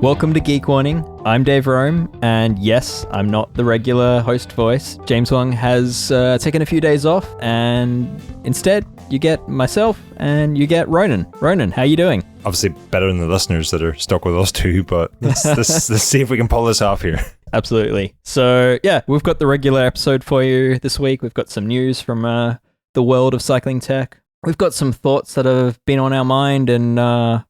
Welcome to Geek Warning. I'm Dave Rome, and yes, I'm not the regular host voice. James Wong has taken a few days off, and instead, you get myself and you get Ronan. Ronan, how you doing? Obviously better than the listeners that are stuck with us too, but let's see if we can pull this off here. Absolutely. So, yeah, we've got the regular episode for you this week. We've got some news from the world of cycling tech. We've got some thoughts that have been on our mind and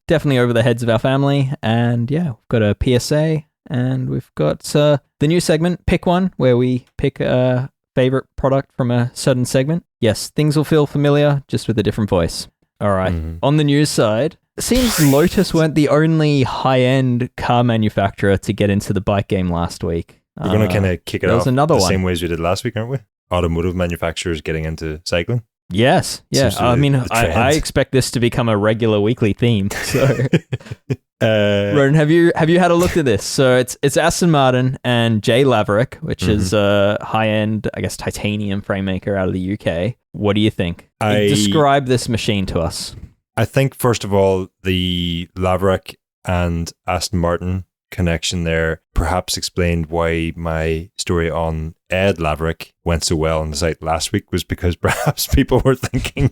definitely over the heads of our family. And yeah, we've got a PSA and we've got the new segment, Pick One, where we pick a favorite product from a certain segment. Yes, things will feel familiar, just with a different voice. All right. On the news side, it seems Lotus weren't the only high-end car manufacturer to get into the bike game last week. We're going to kind of kick it off the same way as we did last week, aren't we? Automotive manufacturers getting into cycling. Yes, yeah. I mean, I expect this to become a regular weekly theme. So, Ronan, have you had a look at this? So it's Aston Martin and Laverack, which is a high-end, I guess, titanium frame maker out of the UK. What do you think? Describe this machine to us. I think, first of all, the Laverack and Aston Martin connection there perhaps explained why my story on Ed Laverack went so well on the site last week, was because perhaps people were thinking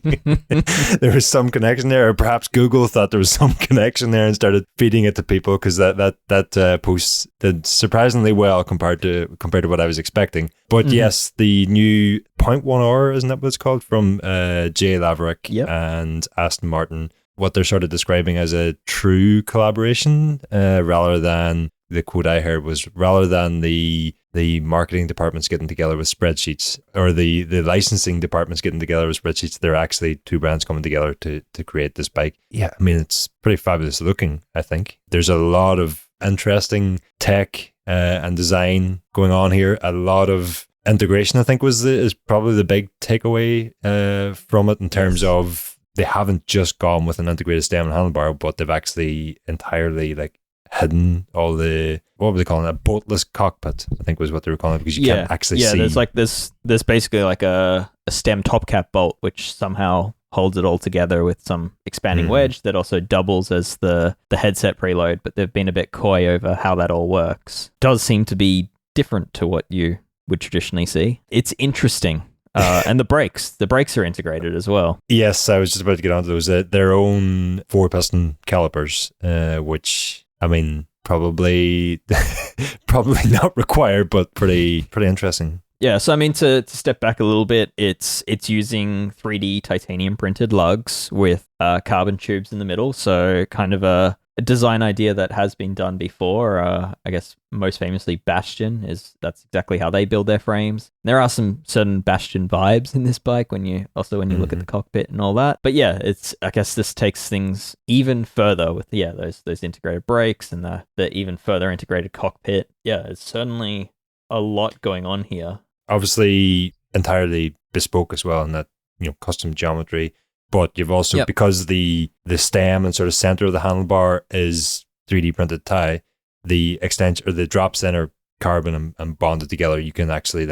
there was some connection there, or perhaps Google thought there was some connection there and started feeding it to people, because that post did surprisingly well compared to what I was expecting. But yes, the new 0.1R, isn't that what it's called, from J Laverack and Aston Martin, what they're sort of describing as a true collaboration, rather than, the quote I heard was, rather than the marketing departments getting together with spreadsheets, or the licensing departments getting together with spreadsheets, they're actually two brands coming together to create this bike. Yeah, I mean, it's pretty fabulous looking, I think. There's a lot of interesting tech and design going on here. A lot of integration, I think, is probably the big takeaway from it, in terms of they haven't just gone with an integrated stem and handlebar, but they've actually entirely hidden all the, what were they calling it? A boltless cockpit, I think was what they were calling it, because you can't actually see. Yeah, there's basically like a stem top cap bolt, which somehow holds it all together with some expanding wedge that also doubles as the headset preload, but they've been a bit coy over how that all works. Does seem to be different to what you would traditionally see. It's interesting. And the brakes are integrated as well. Yes, I was just about to get onto those. Their own 4-piston calipers, which, I mean, probably not required, but pretty interesting. Yeah, so I mean, to step back a little bit, it's using 3D titanium printed lugs with carbon tubes in the middle. So kind of a design idea that has been done before. I guess most famously Bastion, that's exactly how they build their frames. There are some certain Bastion vibes in this bike when you look at the cockpit and all that. But yeah, I guess this takes things even further with those integrated brakes and the even further integrated cockpit. Yeah, it's certainly a lot going on here. Obviously entirely bespoke as well, in that, custom geometry. But you've also, because the stem and sort of center of the handlebar is 3D printed tie, the extension, or the drops then are carbon and bonded together. You can actually,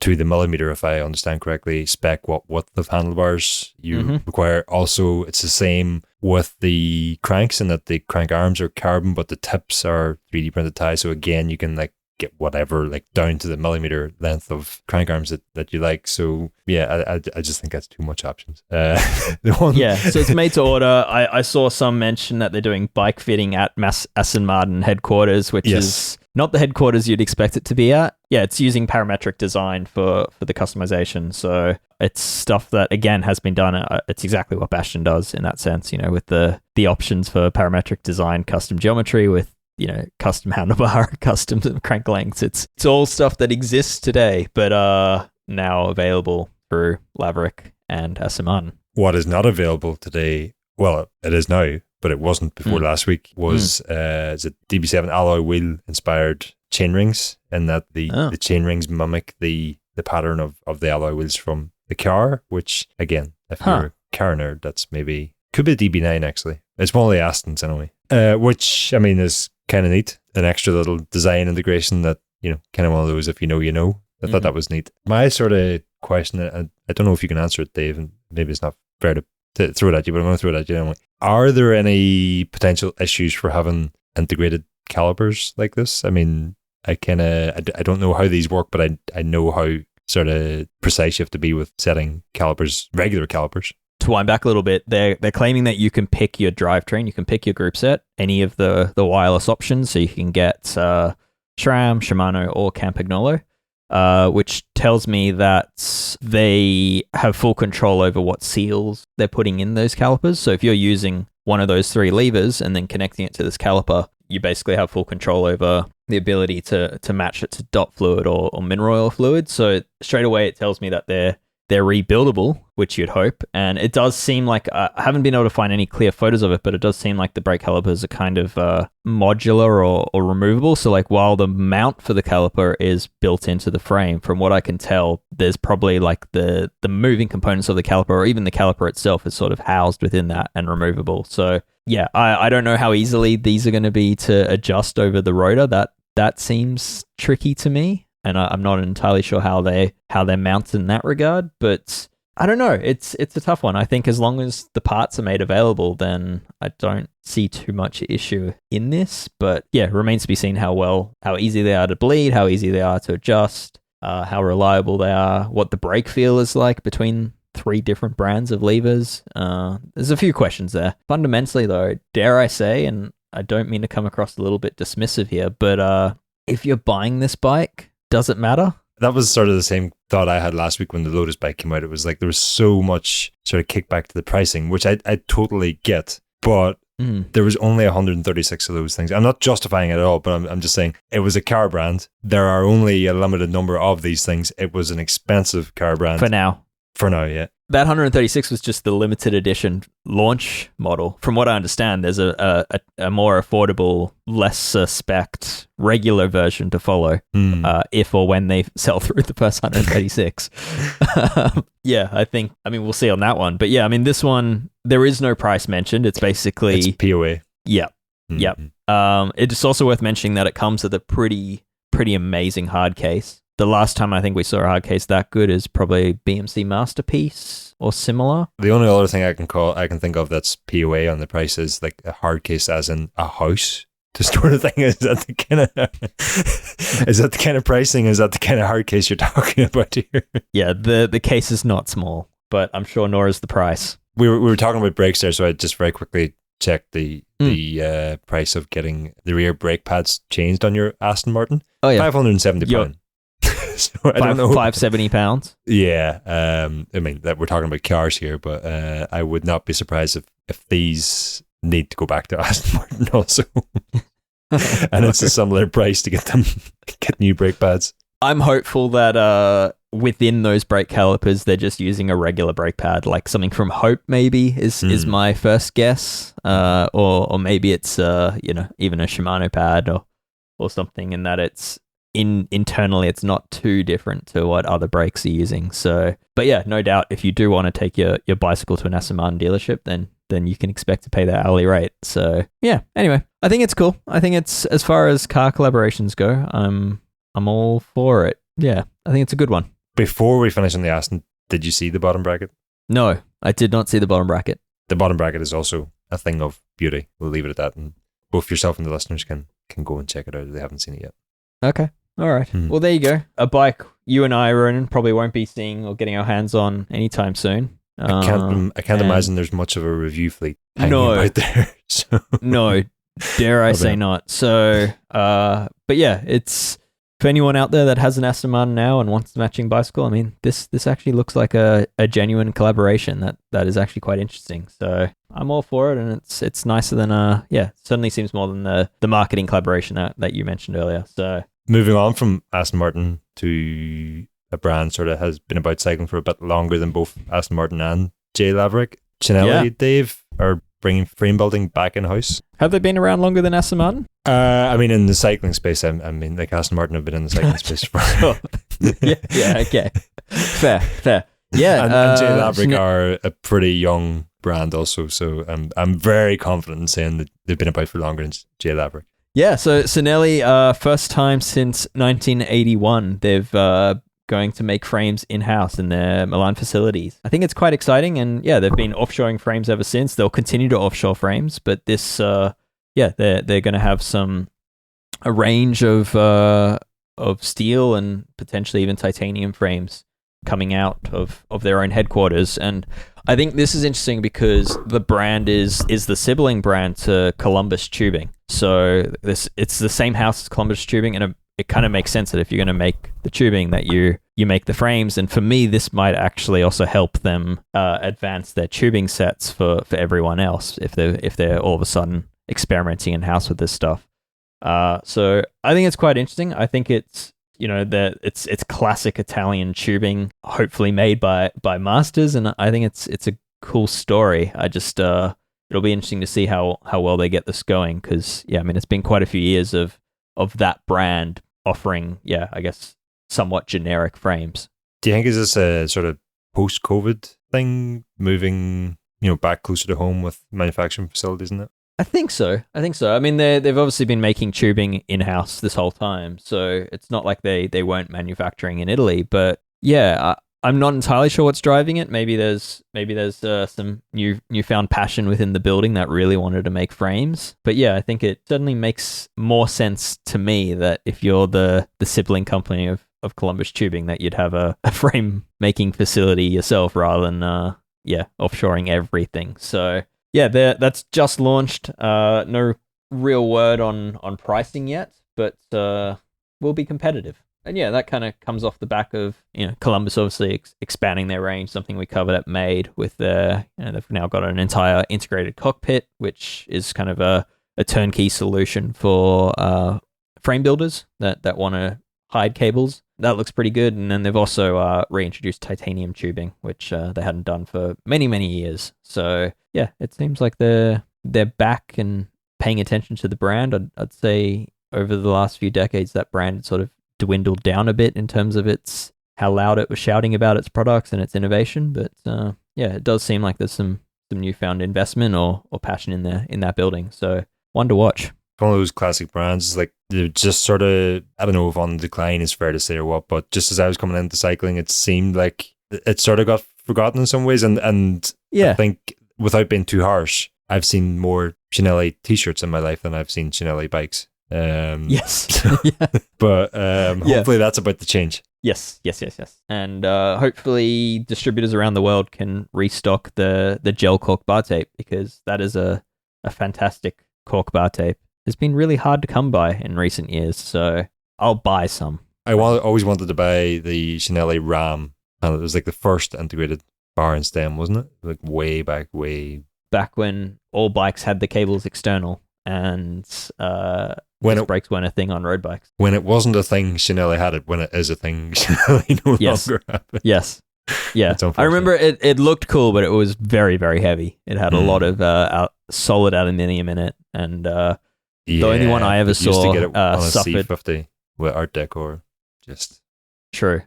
to the millimeter, if I understand correctly, spec what width of handlebars you require. Also, it's the same with the cranks, in that the crank arms are carbon, but the tips are 3D printed tie. So again, you can get whatever, down to the millimeter length of crank arms that you like. So yeah, I just think that's too much options. So it's made to order. I saw some mention that they're doing bike fitting at Aston Martin headquarters, which is not the headquarters you'd expect it to be at. Yeah, it's using parametric design for the customization. So it's stuff that, again, has been done. It's exactly what Bastion does in that sense, with the options for parametric design, custom geometry with custom handlebar, custom crank lengths. It's all stuff that exists today, but now available through Laverack and Aston Martin. What is not available today, well, it is now, but it wasn't before last week, was is it DB7 alloy wheel inspired chain rings, and that the chain rings mimic the pattern of the alloy wheels from the car, which, again, if you're a car nerd, that's maybe, could be DB9 actually. It's one of the Astons anyway, which, I mean, is kind of neat. An extra little design integration that, kind of one of those, if you know, you know. I thought that was neat. My sort of question, I don't know if you can answer it, Dave, and maybe it's not fair to throw it at you, but I'm going to throw it at you anyway. Are there any potential issues for having integrated calipers like this. I mean, I don't know how these work, but I know how sort of precise you have to be with setting calipers, regular calipers. To wind back a little bit, they're claiming that you can pick your drivetrain, you can pick your group set, any of the wireless options, so you can get SRAM, Shimano, or Campagnolo, which tells me that they have full control over what seals they're putting in those calipers. So if you're using one of those 3 levers and then connecting it to this caliper, you basically have full control over the ability to match it to dot fluid or mineral oil fluid. So straight away, it tells me that they're rebuildable, which you'd hope. And it does seem like, I haven't been able to find any clear photos of it, but it does seem like the brake calipers are kind of modular or removable. So like while the mount for the caliper is built into the frame, from what I can tell, there's probably like the moving components of the caliper, or even the caliper itself is sort of housed within that and removable. So yeah, I don't know how easily these are going to be to adjust over the rotor. That seems tricky to me. And I'm not entirely sure how they're mounted in that regard, but I don't know. It's a tough one. I think as long as the parts are made available, then I don't see too much issue in this. But yeah, remains to be seen how easy they are to bleed, how easy they are to adjust, how reliable they are, what the brake feel is like between 3 different brands of levers. There's a few questions there. Fundamentally, though, dare I say, and I don't mean to come across a little bit dismissive here, but if you're buying this bike, does it matter? That was sort of the same thought I had last week when the Lotus bike came out. It was like there was so much sort of kickback to the pricing, which I totally get, but there was only 136 of those things. I'm not justifying it at all, but I'm just saying it was a car brand. There are only a limited number of these things. It was an expensive car brand. For now, yeah. That 136 was just the limited edition launch model. From what I understand, there's a more affordable, less spec'd regular version to follow if or when they sell through the first 136. Yeah, I mean, we'll see on that one. But yeah, I mean, this one, there is no price mentioned. It's basically... It's POA. Yeah, yep. It's also worth mentioning that it comes with a pretty amazing hard case. The last time I think we saw a hard case that good is probably BMC Masterpiece or similar. The only other thing I can think of that's POA on the price is like a hard case, as in a house to store the thing. Is that the kind of pricing? Is that the kind of hard case you're talking about here? Yeah, the case is not small, but I'm sure nor is the price. We were talking about brakes there, so I just very quickly checked the price of getting the rear brake pads changed on your Aston Martin. Oh yeah, £570. So I don't know. £570. Yeah. I mean, that we're talking about cars here, but I would not be surprised if these need to go back to Aston Martin also. And it's a similar price to get new brake pads. I'm hopeful that within those brake calipers, they're just using a regular brake pad, like something from Hope maybe is my first guess. Or maybe it's even a Shimano pad or something, in that it's internally it's not too different to what other brakes are using. So, but yeah, no doubt if you do want to take your bicycle to an Aston Martin dealership, then you can expect to pay that hourly rate. So yeah, anyway, I think it's cool. I think it's, as far as car collaborations go, I'm all for it. Yeah, I think it's a good one. Before we finish on the Aston, did you see the bottom bracket? No, I did not see the bottom bracket. The bottom bracket is also a thing of beauty. We'll leave it at that, and both yourself and the listeners can go and check it out if they haven't seen it yet. Okay. All right. Well, there you go. A bike you and I, Ronan, probably won't be seeing or getting our hands on anytime soon. I can't imagine there's much of a review fleet hanging out there. So. No, dare I say not. So, but yeah, it's for anyone out there that has an Aston Martin now and wants a matching bicycle. I mean, this actually looks like a genuine collaboration that is actually quite interesting. So I'm all for it, and it's nicer than certainly seems more than the marketing collaboration that you mentioned earlier. So. Moving on from Aston Martin to a brand sort of has been about cycling for a bit longer than both Aston Martin and J. Laverack. Cinelli, Dave, are bringing frame building back in-house. Have they been around longer than Aston Martin? I mean, in the cycling space, I mean, like Aston Martin have been in the cycling space for... yeah, okay. Fair. Yeah. And J. Laverack are a pretty young brand also, so I'm very confident in saying that they've been about for longer than J. Laverack. Yeah, so Cinelli, first time since 1981, they've going to make frames in-house in their Milan facilities. I think it's quite exciting, and yeah, they've been offshoring frames ever since. They'll continue to offshore frames, but this, they're going to have some a range of steel and potentially even titanium frames coming out of their own headquarters. And I think this is interesting because the brand is the sibling brand to Columbus Tubing. So it's the same house as Columbus Tubing, and it kind of makes sense that if you're going to make the tubing, that you make the frames. And for me, this might actually also help them advance their tubing sets for everyone else if they're all of a sudden experimenting in house with this stuff. So I think it's quite interesting. I think it's it's classic Italian tubing, hopefully made by masters, and I think it's a cool story. I just it'll be interesting to see how well they get this going, because it's been quite a few years of that brand offering I guess somewhat generic frames. Do you think is this a sort of post-COVID thing, moving back closer to home with manufacturing facilities in it? I think so. I mean, they've obviously been making tubing in-house this whole time, so it's not like they weren't manufacturing in Italy. But I'm not entirely sure what's driving it. Maybe there's some newfound passion within the building that really wanted to make frames. But I think it certainly makes more sense to me that if you're the sibling company of Columbus Tubing, that you'd have a frame making facility yourself rather than offshoring everything. So that's just launched. No real word on pricing yet, but will be competitive. And that kind of comes off the back of Columbus obviously expanding their range, something we covered at Made with they've now got an entire integrated cockpit, which is kind of a turnkey solution for frame builders that want to hide cables. That looks pretty good. And then they've also reintroduced titanium tubing, which they hadn't done for many, many years. So it seems like they're back and paying attention to the brand. I'd say over the last few decades, that brand had sort of dwindled down a bit in terms of how loud it was shouting about its products and its innovation. But it does seem like there's some newfound investment or passion in that building. So one to watch. One of those classic brands is like they're just sort of, I don't know if on the decline is fair to say or what, but just as I was coming into cycling, it seemed like it sort of got forgotten in some ways. And I think without being too harsh, I've seen more Cinelli t-shirts in my life than I've seen Cinelli bikes. Yes. But hopefully that's about to change. Yes. And hopefully distributors around the world can restock the gel cork bar tape, because that is a fantastic cork bar tape. It's been really hard to come by in recent years, so I'll buy some. I always wanted to buy the Cinelli RAM, and it was like the first integrated bar and stem, wasn't it? Like way back when all bikes had the cables external, and brakes weren't a thing on road bikes. When it wasn't a thing, Cinelli had it. When it is a thing, Cinelli no longer have it. Yes. Yeah. I remember it looked cool, but it was very, very heavy. It had a lot of solid aluminium in it, and the only one I ever saw used to get it on a suffered. C50 with Art Decor. Just true.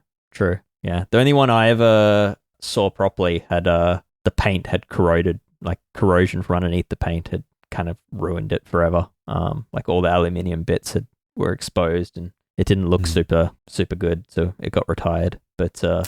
Yeah, the only one I ever saw properly had the paint had corroded, like corrosion from underneath the paint had kind of ruined it forever. Like all the aluminium bits were exposed, and it didn't look super good, so it got retired. But a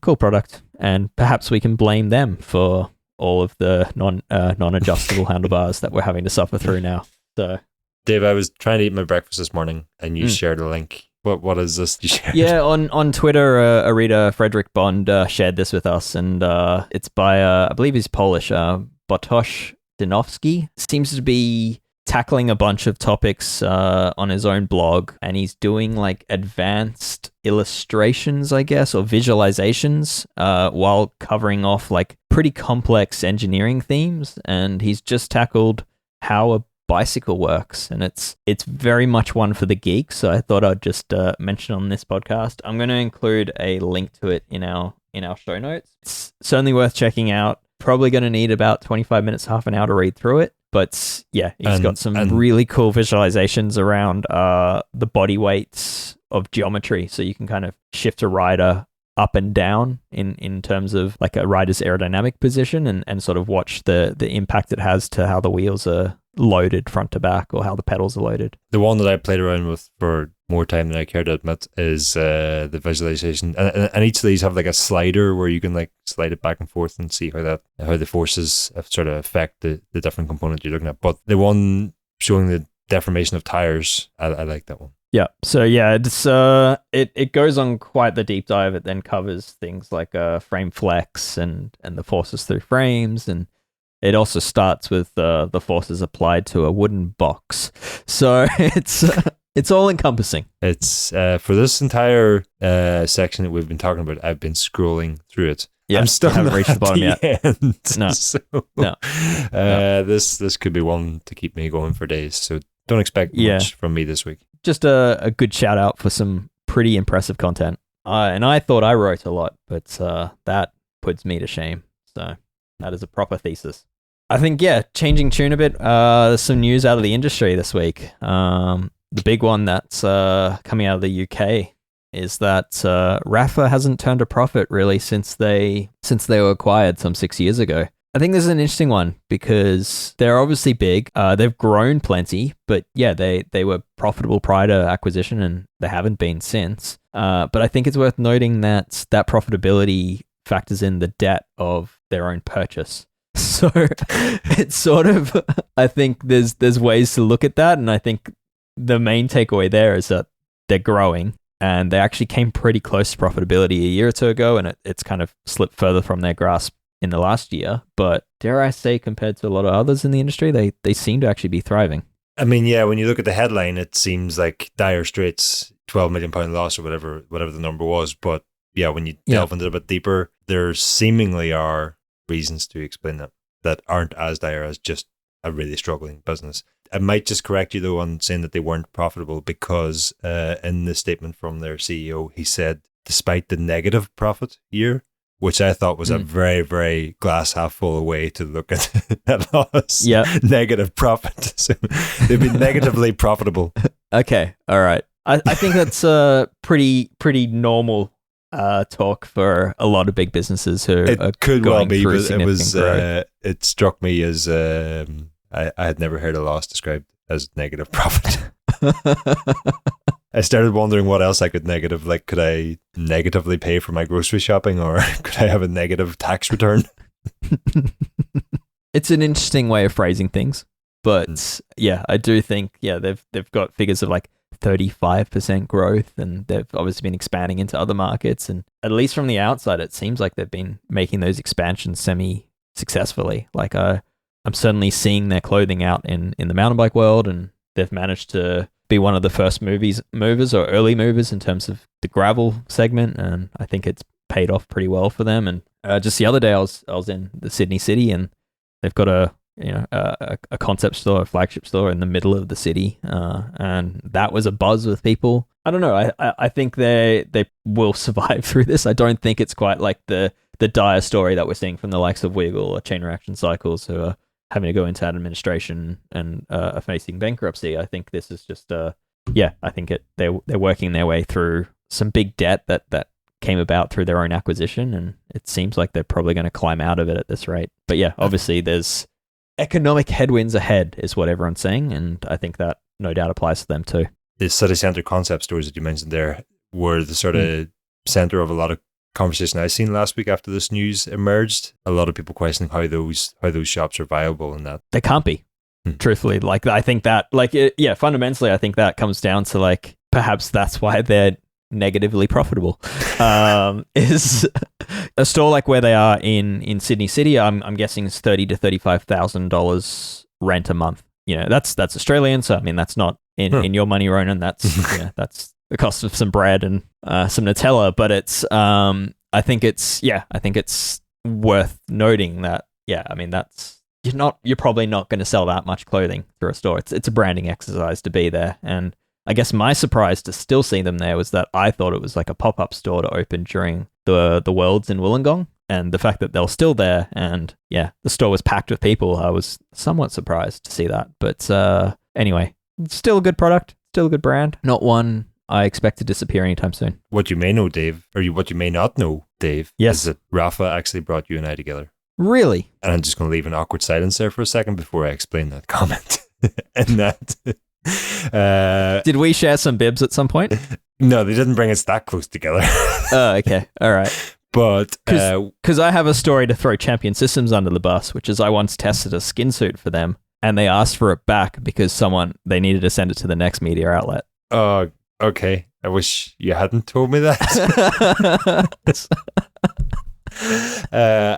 cool product, and perhaps we can blame them for all of the non-adjustable handlebars that we're having to suffer through now. So. Dave, I was trying to eat my breakfast this morning, and you shared a link. What is this you shared? Yeah, on Twitter, a reader, Frederick Bond, shared this with us, and it's by, I believe he's Polish, Bartosz Dinowski. Seems to be tackling a bunch of topics on his own blog, and he's doing like advanced illustrations, I guess, or visualizations, while covering off like pretty complex engineering themes. And he's just tackled how a bicycle works, and it's very much one for the geeks. So I thought I'd just mention on this podcast. I'm going to include a link to it in our show notes. It's certainly worth checking out. Probably going to need about 25 minutes, half an hour to read through it. But he's got some really cool visualizations around the body weights of geometry, so you can kind of shift a rider up and down in terms of like a rider's aerodynamic position, and sort of watch the impact it has to how the wheels are loaded front to back, or how the pedals are loaded. The one that I played around with for more time than I care to admit is the visualization, and each of these have like a slider where you can like slide it back and forth and see how the forces sort of affect the different components you're looking at. But the one showing the deformation of tires. I like that one. Yeah. So yeah, it's it goes on quite the deep dive. It then covers things like frame flex and the forces through frames, and it also starts with the forces applied to a wooden box. So it's all encompassing. It's for this entire section that we've been talking about. I've been scrolling through it. Yeah, I'm still haven't not reached the bottom at yet. end. No. So, No. This could be one to keep me going for days. So don't expect much from me this week. Just a good shout out for some pretty impressive content. And I thought I wrote a lot, but that puts me to shame. So that is a proper thesis. I think, changing tune a bit. There's some news out of the industry this week. The big one that's coming out of the UK is that Rapha hasn't turned a profit really since they were acquired some 6 years ago. I think this is an interesting one because they're obviously big. They've grown plenty, but they were profitable prior to acquisition and they haven't been since. But I think it's worth noting that profitability factors in the debt of their own purchase. So it's sort of, I think there's ways to look at that, and I think the main takeaway there is that they're growing. And they actually came pretty close to profitability a year or two ago, and it's kind of slipped further from their grasp in the last year. But dare I say, compared to a lot of others in the industry, they seem to actually be thriving. I mean, when you look at the headline, it seems like dire straits, £12 million loss or whatever the number was. But when you delve into it a bit deeper, there seemingly are reasons to explain that aren't as dire as just a really struggling business. I might just correct you, though, on saying that they weren't profitable because in the statement from their CEO, he said, despite the negative profit year, which I thought was a very, very glass half full way to look at that loss. Yeah. Negative profit. So they've been negatively profitable. Okay. All right. I think that's pretty normal talk for a lot of big businesses who are could going well be, through but it was growth. it struck me as I had never heard a loss described as negative profit. I started wondering what else I could negative. Like, could I negatively pay for my grocery shopping, or could I have a negative tax return? It's an interesting way of phrasing things, but I do think they've got figures of like 35% growth, and they've obviously been expanding into other markets. And at least from the outside, it seems like they've been making those expansions semi-successfully. Like I'm certainly seeing their clothing out in the mountain bike world, and they've managed to be one of the first movers or early movers in terms of the gravel segment, and I think it's paid off pretty well for them. And just the other day, I was in the Sydney city, and they've got a concept store, a flagship store in the middle of the city, and that was a buzz with people. I don't know. I think they will survive through this. I don't think it's quite like the dire story that we're seeing from the likes of Wiggle or Chain Reaction Cycles, who are having to go into administration and are facing bankruptcy. I think this is just I think they're working their way through some big debt that came about through their own acquisition, and it seems like they're probably going to climb out of it at this rate. But obviously there's economic headwinds ahead is what everyone's saying, and I think that no doubt applies to them too. The city centre concept stores that you mentioned there were the sort of centre of a lot of conversation I've seen last week after this news emerged. A lot of people questioning how those shops are viable, and that they can't be. Truthfully, like I think that, fundamentally, I think that comes down to like perhaps that's why they're negatively profitable. Is a store like where they are in Sydney City, I'm guessing it's $30,000 to $35,000 rent a month. That's Australian, so I mean that's not in your money, Ronan. That's that's the cost of some bread and some Nutella. But it's I think it's worth noting that I mean that's you're probably not going to sell that much clothing through a store. It's a branding exercise to be there. And I guess my surprise to still see them there was that I thought it was like a pop-up store to open during the Worlds in Wollongong. And the fact that they're still there and the store was packed with people, I was somewhat surprised to see that. But anyway, it's still a good product, still a good brand. Not one I expect to disappear anytime soon. What you may know, Dave, or what you may not know, Dave, is that Rapha actually brought you and I together. Really? And I'm just going to leave an awkward silence there for a second before I explain that comment. And that... did we share some bibs at some point? No, they didn't bring us that close together. Oh, okay. All right. But... Because I have a story to throw Champion Systems under the bus, which is I once tested a skin suit for them and they asked for it back because they needed to send it to the next media outlet. Oh, okay. I wish you hadn't told me that.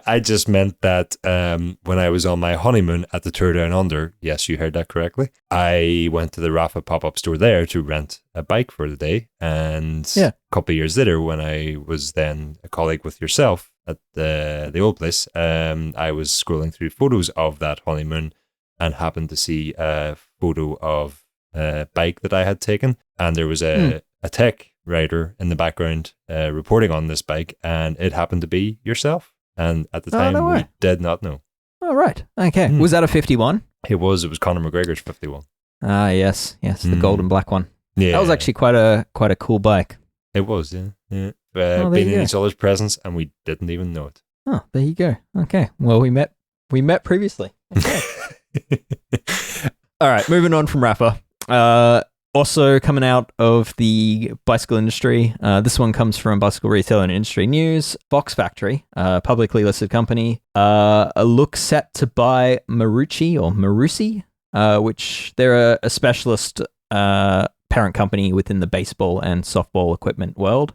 I just meant that when I was on my honeymoon at the Tour Down Under, yes, you heard that correctly, I went to the Rapha pop-up store there to rent a bike for the day. And a couple of years later, when I was then a colleague with yourself at the old place, I was scrolling through photos of that honeymoon and happened to see a photo of a bike that I had taken. And there was a tech writer in the background reporting on this bike, and it happened to be yourself. And at the time, we did not know. Oh, right. Okay. Was that a 51? It was Conor McGregor's 51. Ah, yes, the gold and black one. Yeah, that was actually quite a cool bike. It was, yeah. Being in each other's presence, and we didn't even know it. Oh, there you go. Okay. Well, we met previously. Okay. All right. Moving on from Rapha. Also coming out of the bicycle industry, this one comes from Bicycle Retail and Industry News. Fox Factory, a publicly listed company, looks set to buy Marucci, which they're a specialist parent company within the baseball and softball equipment world.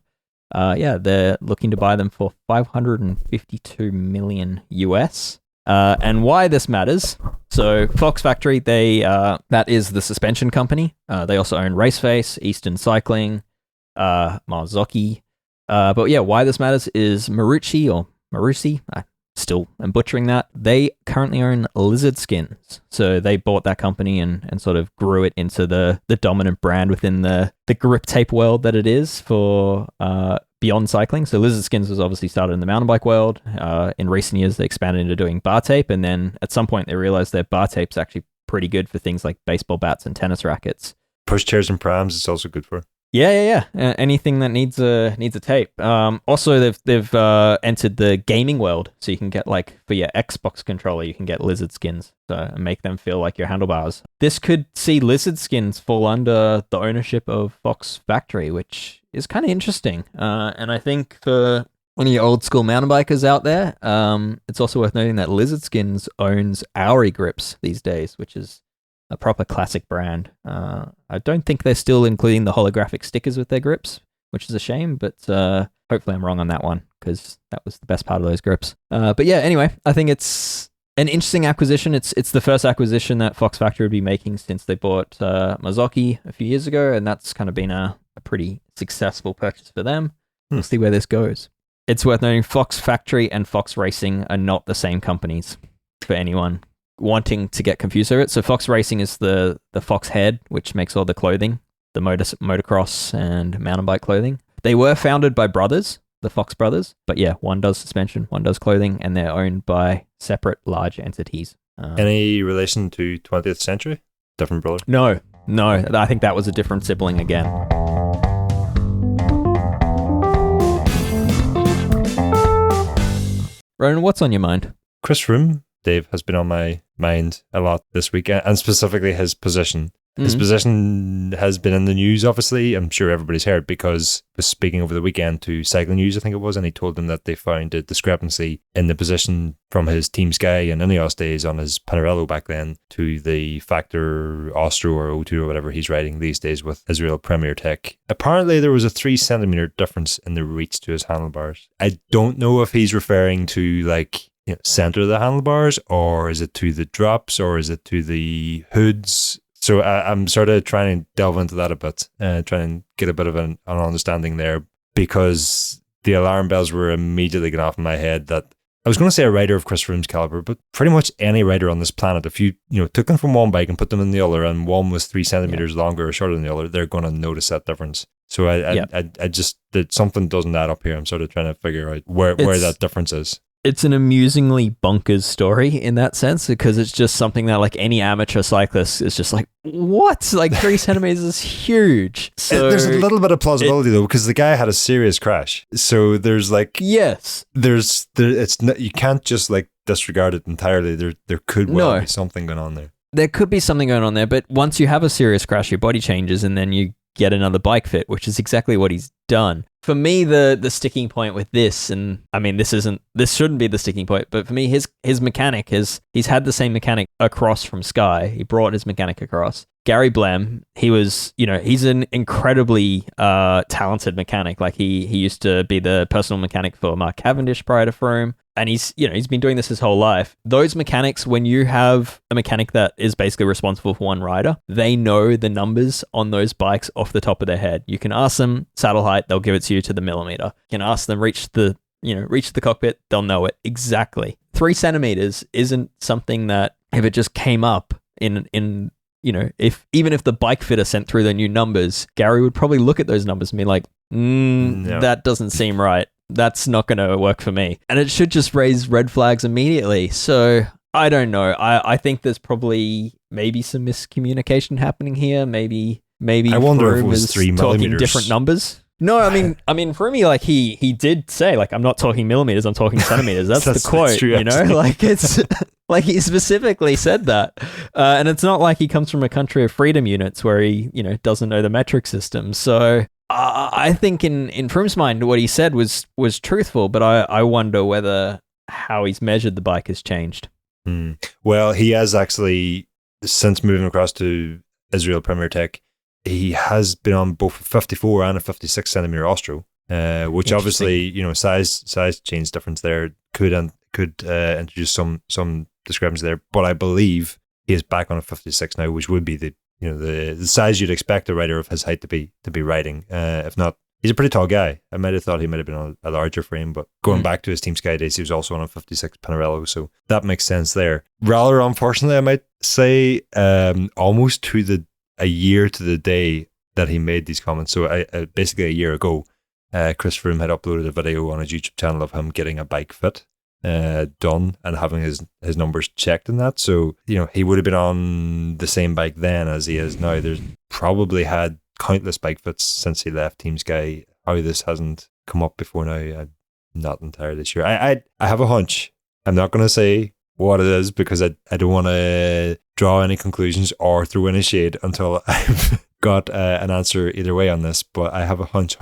They're looking to buy them for $552 million US. And why this matters. So Fox Factory, that is the suspension company. They also own Raceface, Eastern Cycling, Marzocchi. Why this matters is Marucci, I still am butchering that. They currently own Lizard Skins. So they bought that company and sort of grew it into the dominant brand within the grip tape world that it is for beyond cycling. So Lizard Skins was obviously started in the mountain bike world. In recent years, they expanded into doing bar tape. And then at some point, they realized their bar tape's actually pretty good for things like baseball bats and tennis rackets. Pushchairs and prams, it's also good for. Yeah. Anything that needs a tape. Also, they've entered the gaming world, so you can get for your Xbox controller, you can get Lizard Skins and make them feel like your handlebars. This could see Lizard Skins fall under the ownership of Fox Factory, which is kind of interesting. And I think for any old school mountain bikers out there, it's also worth noting that Lizard Skins owns Auri Grips these days, which is a proper classic brand. I don't think they're still including the holographic stickers with their grips, which is a shame, but hopefully I'm wrong on that one because that was the best part of those grips. Anyway, I think it's an interesting acquisition. It's the first acquisition that Fox Factory would be making since they bought Marzocchi a few years ago, and that's kind of been a pretty successful purchase for them. We'll see where this goes. It's worth noting Fox Factory and Fox Racing are not the same companies for anyone wanting to get confused over it. So Fox Racing is the Fox head, which makes all the clothing, the motocross and mountain bike clothing. They were founded by brothers, the Fox brothers, but one does suspension, one does clothing, and they're owned by separate large entities. Any relation to 20th Century? Different brother? No, I think that was a different sibling again. Ronan, what's on your mind? Chris Froome, Dave, has been on my mind a lot this weekend, and specifically his position. His position has been in the news, obviously. I'm sure everybody's heard because he was speaking over the weekend to Cycling News, I think it was, and he told them that they found a discrepancy in the position from his Team Sky and Ineos days on his Pinarello back then to the Factor Ostro or O2 or whatever he's riding these days with Israel Premier Tech. Apparently, there was a 3 centimeter difference in the reach to his handlebars. I don't know if he's referring to center of the handlebars, or is it to the drops, or is it to the hoods? So I'm sort of trying to delve into that a bit, trying to get a bit of an understanding there, because the alarm bells were immediately going off in my head that I was going to say a rider of Chris Froome's caliber, but pretty much any rider on this planet, if you took them from one bike and put them in the other, and one was 3 centimeters longer or shorter than the other, they're going to notice that difference. So I just that something doesn't add up here. I'm sort of trying to figure out where that difference is. It's an amusingly bonkers story in that sense, because it's just something that any amateur cyclist is just what? 3 centimeters is huge. So there's a little bit of plausibility though, because the guy had a serious crash. So there's yes, it's not, you can't just disregard it entirely. There could be something going on there. There could be something going on there, but once you have a serious crash, your body changes and then you get another bike fit, which is exactly what he's done. for me, the sticking point with this, and I mean, this shouldn't be the sticking point, but for me, his mechanic he's had the same mechanic across from Sky. He brought his mechanic across. Gary Blem, he's an incredibly talented mechanic. Like he used to be the personal mechanic for Mark Cavendish prior to Froome. And he's been doing this his whole life. Those mechanics, when you have a mechanic that is basically responsible for one rider, they know the numbers on those bikes off the top of their head. You can ask them saddle height, they'll give it to you to the millimeter. You can ask them reach the cockpit, they'll know it exactly. 3 centimeters isn't something that if it just came up in if the bike fitter sent through the new numbers, Gary would probably look at those numbers and be like, no. That doesn't seem right. That's not going to work for me. And it should just raise red flags immediately. So I don't know. I think there's probably maybe some miscommunication happening here. Maybe I wonder if it was 3 millimeters. Talking different numbers. No, I mean, for me, like he did say, like, I'm not talking millimeters, I'm talking centimeters. That's the quote, true, like it's like he specifically said that. And it's not like he comes from a country of freedom units where he, doesn't know the metric system. So I think in Froome's mind, what he said was truthful, but I wonder whether how he's measured the bike has changed. Well, he has actually, since moving across to Israel Premier Tech, he has been on both a 54 and a 56 centimeter Ostro, which obviously, size change difference there could introduce some discrepancy there. But I believe he is back on a 56 now, which would be the size you'd expect a rider of his height to be riding. If not, he's a pretty tall guy. I might have thought he might have been on a larger frame, but going back to his Team Sky days, he was also on a 56 Pinarello, so that makes sense there. Rather unfortunately, I might say, almost to a year to the day that he made these comments. So basically a year ago, Chris Froome had uploaded a video on his YouTube channel of him getting a bike fit done and having his numbers checked in that. So, he would have been on the same bike then as he is now. There's probably had countless bike fits since he left Team Sky. How this hasn't come up before now, I'm not entirely sure. I have a hunch. I'm not going to say what it is because I don't want to draw any conclusions or throw any shade until I've got an answer either way on this, but I have a hunch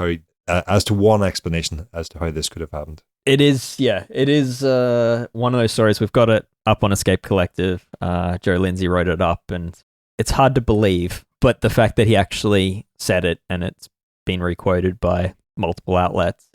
as to one explanation as to how this could have happened. It is one of those stories. We've got it up on Escape Collective. Joe Lindsay wrote it up, and it's hard to believe, but the fact that he actually said it and it's been requoted by multiple outlets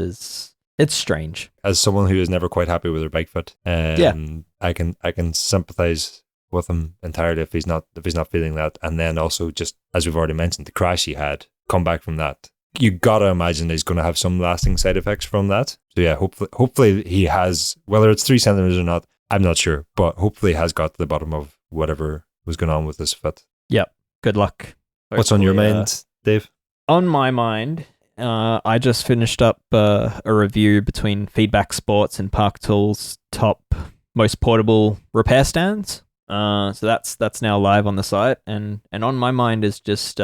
it's strange. As someone who is never quite happy with their bike fit, I can sympathize with him entirely if he's not feeling that. And then also, just as we've already mentioned, the crash he had, come back from that, you gotta imagine he's going to have some lasting side effects from that. So yeah, hopefully he has, whether it's 3 centimeters or not, I'm not sure, but hopefully he has got to the bottom of whatever was going on with this fit. Yep. Good luck. Hopefully, what's on your mind, Dave? On my mind, I just finished up a review between Feedback Sports and Park Tools' top most portable repair stands. So that's now live on the site, and on my mind is just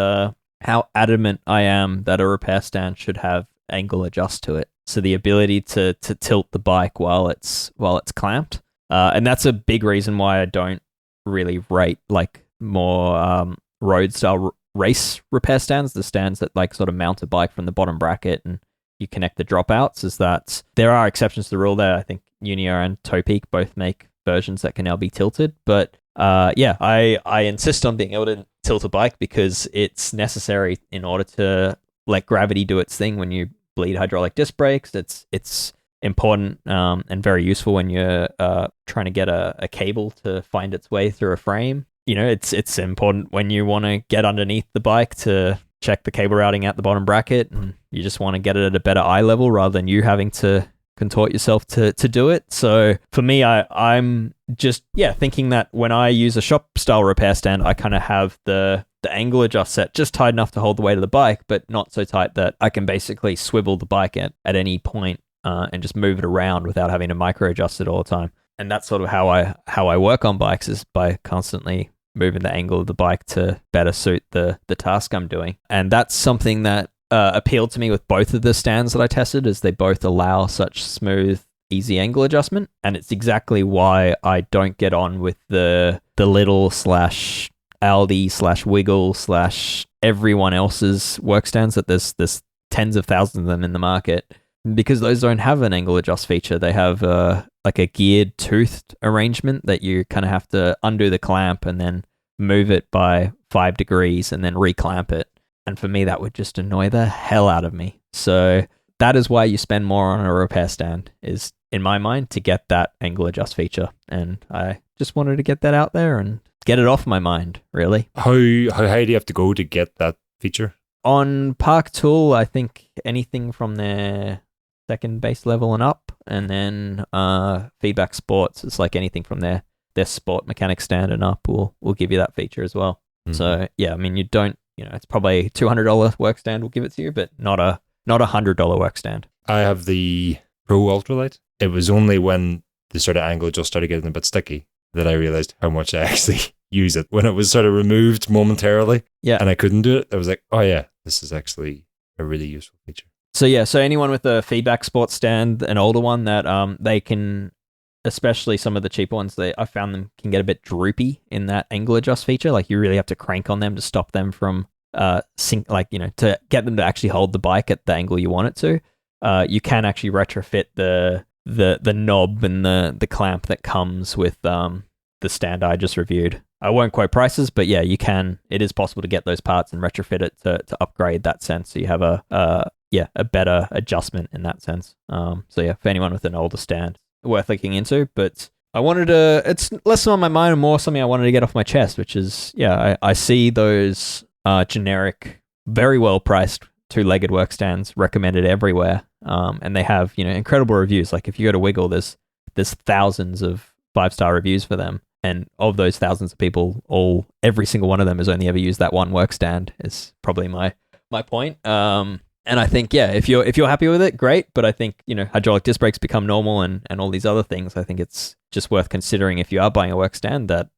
how adamant I am that a repair stand should have angle adjust to it. So the ability to tilt the bike while it's clamped, and that's a big reason why I don't really rate like more road style race repair stands, the stands that like sort of mount a bike from the bottom bracket and you connect the dropouts. Is that there are exceptions to the rule there. I think Unia and Toe Peak both make versions that can now be tilted, but I insist on being able to tilt a bike because it's necessary in order to let gravity do its thing when you bleed hydraulic disc brakes. It's important and very useful when you're trying to get a cable to find its way through a frame. It's important when you want to get underneath the bike to check the cable routing at the bottom bracket, and you just want to get it at a better eye level rather than you having to contort yourself to do it. So for me, I'm just thinking that when I use a shop style repair stand, I kind of have the angle adjust set just tight enough to hold the weight of the bike, but not so tight that I can basically swivel the bike at any point and just move it around without having to micro adjust it all the time. And that's sort of how I work on bikes, is by constantly moving the angle of the bike to better suit the task I'm doing. And that's something that appealed to me with both of the stands that I tested, is they both allow such smooth, easy angle adjustment. And it's exactly why I don't get on with the little / Aldi / Wiggle / everyone else's work stands that there's tens of thousands of them in the market. Because those don't have an angle adjust feature. They have like a geared toothed arrangement that you kind of have to undo the clamp and then move it by 5 degrees and then reclamp it. And for me, that would just annoy the hell out of me. So that is why you spend more on a repair stand, is in my mind, to get that angle adjust feature. And I just wanted to get that out there and get it off my mind, really. How high do you have to go to get that feature? On Park Tool, I think anything from their second base level and up, and then Feedback Sports, it's like anything from their sport mechanic stand and up will give you that feature as well. Mm-hmm. So yeah, I mean, it's probably a $200 work stand will give it to you, but not a $100 work stand. I have the Pro Ultralight. It was only when the sort of angle just started getting a bit sticky that I realized how much I actually use it. When it was sort of removed momentarily, and I couldn't do it, I was like, oh yeah, this is actually a really useful feature. So yeah, so anyone with a Feedback Sports stand, an older one, that they can, especially some of the cheaper ones, I found them can get a bit droopy in that angle adjust feature. Like you really have to crank on them to stop them from to get them to actually hold the bike at the angle you want it to. You can actually retrofit the knob and the clamp that comes with the stand I just reviewed. I won't quote prices, but yeah, you can. It is possible to get those parts and retrofit it to upgrade that sense, so you have a better adjustment in that sense. So yeah, for anyone with an older stand, worth looking into. But it's less on my mind and more something I wanted to get off my chest, which is, I see those generic, very well priced 2-legged work stands recommended everywhere. And they have, incredible reviews. Like if you go to Wiggle, there's thousands of 5-star reviews for them. And of those thousands of people, every single one of them has only ever used that one work stand, is probably my point. And I think, if you're happy with it, great. But I think, hydraulic disc brakes become normal and all these other things. I think it's just worth considering if you are buying a work stand that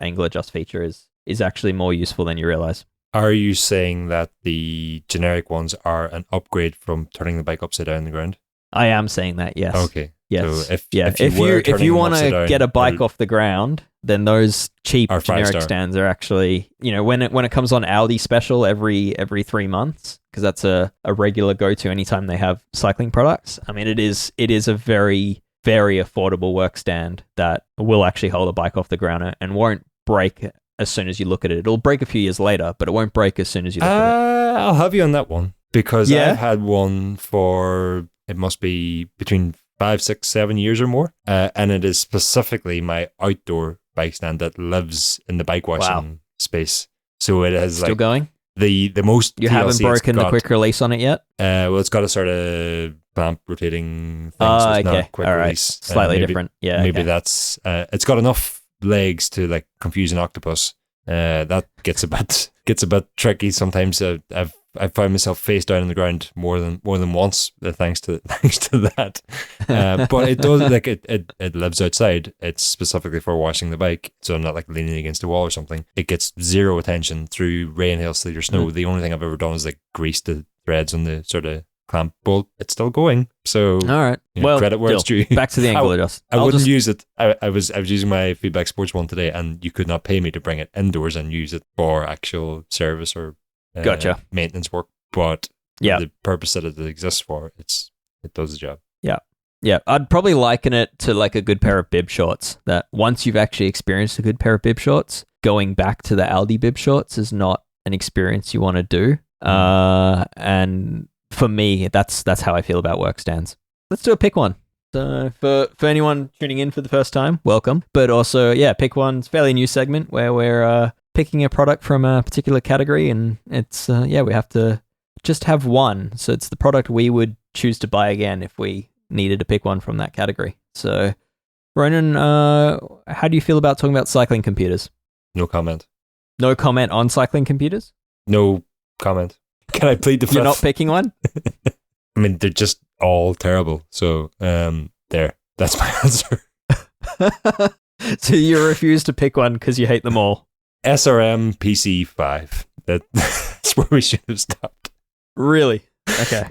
angle adjust feature is actually more useful than you realize. Are you saying that the generic ones are an upgrade from turning the bike upside down on the ground? I am saying that, yes. Okay. Yes. So if you want to get a bike off the ground, then those cheap generic stands are actually, when it comes on Aldi special every 3 months, because that's a regular go-to anytime they have cycling products. I mean, it is a very, very affordable work stand that will actually hold a bike off the ground and won't break as soon as you look at it. It'll break a few years later, but it won't break as soon as you look at it. I'll have you on that one, because I've had one for, it must be between 5, 6, 7 years or more. And it is specifically my outdoor bike stand that lives in the bike washing space. So it has still going? The most you DLC haven't broken the quick release on it yet? Well, it's got a sort of clamp rotating thing, so it's not quick release. Slightly different. Yeah. Maybe that's it's got enough legs to like confuse an octopus. That gets a bit tricky sometimes. I've found myself face down on the ground more than once, thanks to that. But it does, like it lives outside. It's specifically for washing the bike, so I'm not like leaning against a wall or something. It gets zero attention through rain, hail, sleet, or snow. The only thing I've ever done is like grease the threads on the sort of clamp bolt. It's still going. So all right, well, credit where it's due. Back to the angle adjust. I wouldn't use it. I was using my Feedback Sports one today, and you could not pay me to bring it indoors and use it for actual service or maintenance work. But the purpose that it exists for, it does the job. Yeah, I'd probably liken it to like a good pair of bib shorts, that once you've actually experienced a good pair of bib shorts, going back to the Aldi bib shorts is not an experience you want to do. And for me, that's how I feel about work stands. Let's do a pick one. So for anyone tuning in for the first time, welcome. But also, pick one. It's a fairly new segment where we're picking a product from a particular category, and it's we have to just have one. So it's the product we would choose to buy again if we needed to pick one from that category. So, Ronan, how do you feel about talking about cycling computers? No comment. No comment on cycling computers? No comment. Can I plead the fifth? You're not picking one? I mean, they're just all terrible. So, there. That's my answer. So you refuse to pick one because you hate them all? SRM PC5. That's where we should have stopped. Really? Okay.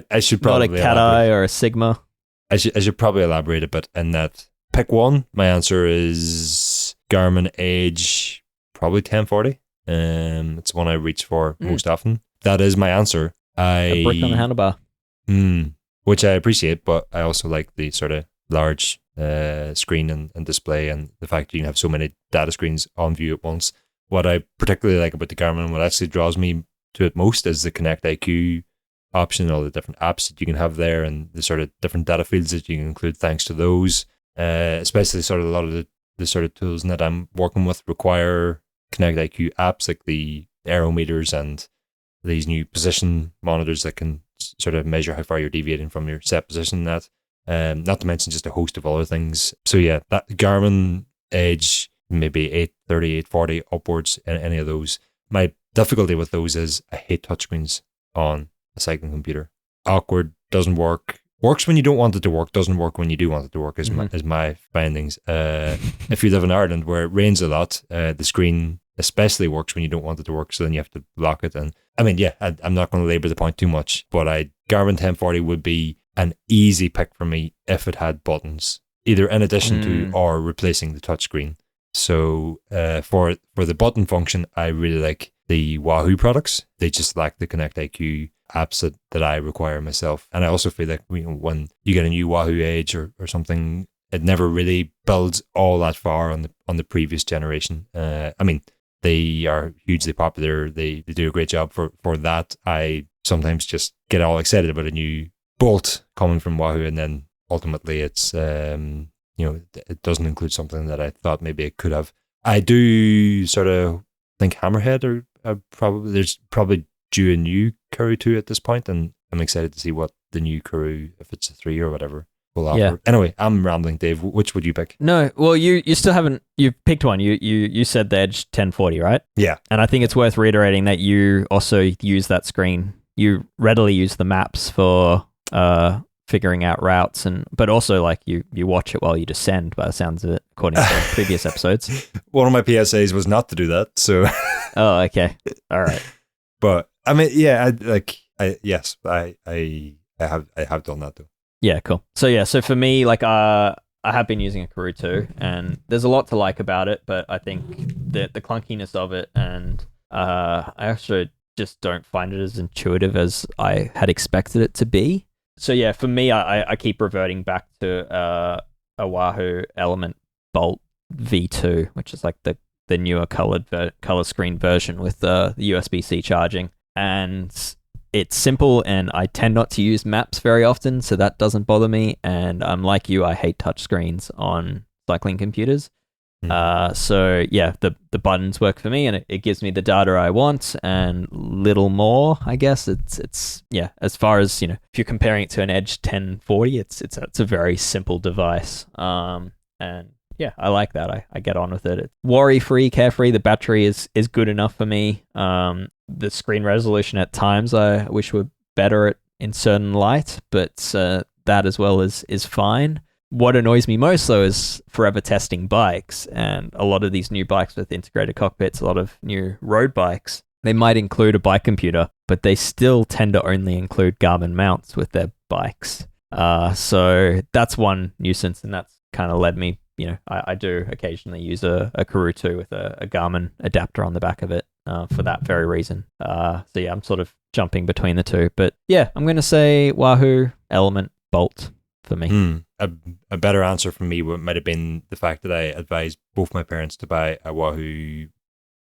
I should probably not a Cat Eye or a Sigma. I should probably elaborate a bit in that. Pick one. My answer is Garmin Edge, probably 1040. It's the one I reach for most often. That is my answer. A brick on the handlebar. Which I appreciate, but I also like the sort of large screen and display, and the fact you can have so many data screens on view at once. What I particularly like about the Garmin, what actually draws me to it most, is the Connect IQ option, all the different apps that you can have there, and the sort of different data fields that you can include thanks to those. Especially sort of a lot of the sort of tools that I'm working with require Connect IQ apps, like the aerometers and these new position monitors that can sort of measure how far you're deviating from your set position. That, not to mention just a host of other things. So yeah, that Garmin Edge, maybe 830, 840 upwards, any of those. My difficulty with those is I hate touchscreens on a cycling computer. Awkward, doesn't work. Works when you don't want it to work, doesn't work when you do want it to work, is my findings. If you live in Ireland where it rains a lot, the screen especially works when you don't want it to work, so then you have to block it. And I mean, yeah, I'm not going to labor the point too much, but Garmin 1040 would be an easy pick for me if it had buttons, either in addition to or replacing the touchscreen. So for the button function, I really like the Wahoo products. They just lack the Connect IQ apps that I require myself. And I also feel like when you get a new Wahoo Edge or something, it never really builds all that far on the previous generation. I mean, they are hugely popular. They do a great job for that. I sometimes just get all excited about a new Bolt coming from Wahoo, and then ultimately it's it doesn't include something that I thought maybe it could have. I do sort of think Hammerhead there's probably due a new Karoo 2 at this point, and I'm excited to see what the new Karoo, if it's a 3 or whatever, will offer. Yeah. Anyway, I'm rambling, Dave. Which would you pick? No, well, you still haven't. You picked one. You said the Edge 1040, right? Yeah. And I think it's worth reiterating that you also use that screen. You readily use the maps for figuring out routes, but also like you watch it while you descend, by the sounds of it, according to previous episodes. One of my PSAs was not to do that, so. Oh, okay. All right. But I mean, yeah, I have done that though. Yeah, cool. So for me, like I have been using a Karoo 2, and there's a lot to like about it, but I think the clunkiness of it, and I actually just don't find it as intuitive as I had expected it to be. So yeah, for me, I keep reverting back to a Wahoo Element Bolt V2, which is like the newer color screen version with the USB-C charging. And it's simple, and I tend not to use maps very often, so that doesn't bother me. And I'm like you, I hate touchscreens on cycling computers. So yeah, the buttons work for me, and it gives me the data I want and little more, I guess. It's yeah, as far as, if you're comparing it to an Edge 1040, it's a very simple device. And yeah, I like that. I get on with it. It's worry-free, carefree. The battery is good enough for me. The screen resolution at times I wish were better in certain light, but that as well is fine. What annoys me most, though, is forever testing bikes, and a lot of these new bikes with integrated cockpits, a lot of new road bikes, they might include a bike computer, but they still tend to only include Garmin mounts with their bikes. So that's one nuisance, and that's kind of led me, I do occasionally use a Karoo 2 with a Garmin adapter on the back of it for that very reason. So yeah, I'm sort of jumping between the two, but yeah, I'm going to say Wahoo Element Bolt for me. A better answer from me might have been the fact that I advised both my parents to buy a Wahoo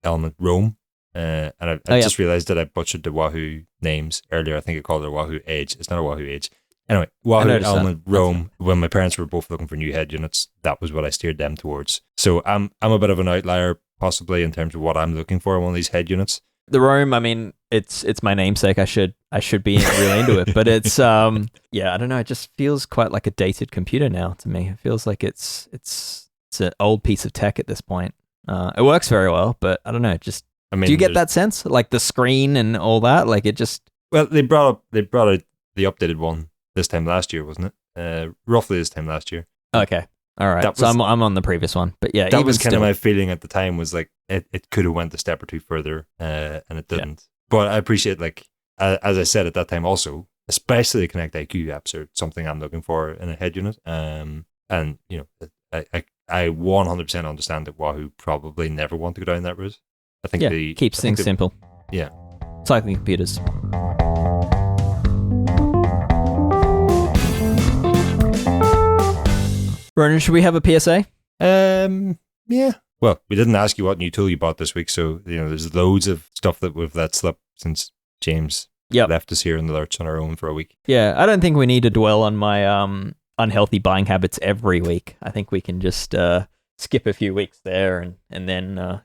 Element Roam, and I just realized that I butchered the Wahoo names earlier. I think I called it a Wahoo Edge. It's not a Wahoo Edge. Anyway, Wahoo Element Roam, when my parents were both looking for new head units, that was what I steered them towards. So I'm a bit of an outlier, possibly, in terms of what I'm looking for in one of these head units. The Roam, I mean, it's my namesake. I should be really into it, but it's yeah, I don't know. It just feels quite like a dated computer now to me. It feels like it's an old piece of tech at this point. It works very well, but I don't know. Just do you get that sense, like the screen and all that? Like it just they brought out the updated one this time last year, wasn't it? Roughly this time last year. Okay. All right. So I'm on the previous one, but yeah, that was kind of my feeling at the time, was like it could have went a step or two further, and it didn't. Yeah. But I appreciate, like, as I said at that time also, especially the Connect IQ apps are something I'm looking for in a head unit. And I 100% understand that Wahoo probably never want to go down that route. I think keeps things simple. Yeah. Cycling computers. Ronan, should we have a PSA? Yeah. Well, we didn't ask you what new tool you bought this week, so there's loads of stuff that we've let slip since James left us here in the lurch on our own for a week. Yeah, I don't think we need to dwell on my unhealthy buying habits every week. I think we can just skip a few weeks there, and then